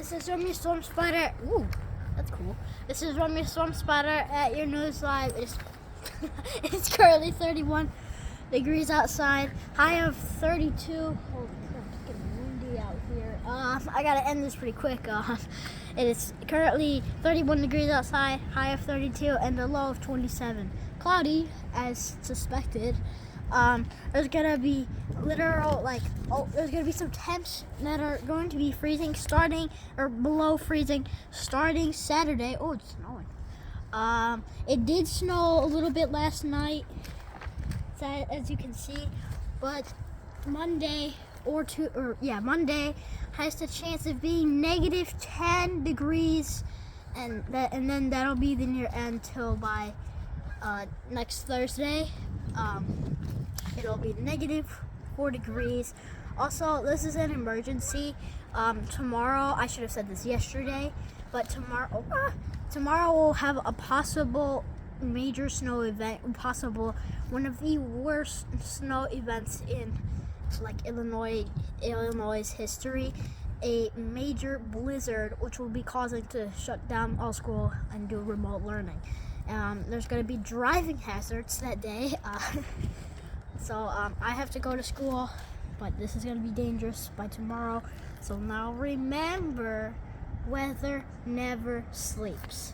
This is Romeo Storm Spider. Ooh, that's cool. This is Romeo Storm Spider at your news live. It's currently 31 degrees outside. High of 32. Holy crap, it's getting windy out here. I gotta end this pretty quick. It is currently 31 degrees outside. High of 32 and a low of 27. Cloudy, as suspected. There's gonna be there's gonna be some temps that are going to be freezing starting or below freezing starting Saturday. Oh, it's snowing. It did snow a little bit last night, as you can see, but Monday Monday has the chance of being negative 10 degrees, and then that'll be the near end till by next Thursday. It'll be negative 4 degrees. Also, this is an emergency. Tomorrow, I should have said this yesterday, but tomorrow we'll have a possible major snow event, one of the worst snow events in Illinois history, a major blizzard which will be causing to shut down all school and do remote learning. There's going to be driving hazards that day. So I have to go to school, but this is going to be dangerous by tomorrow. So now remember, weather never sleeps.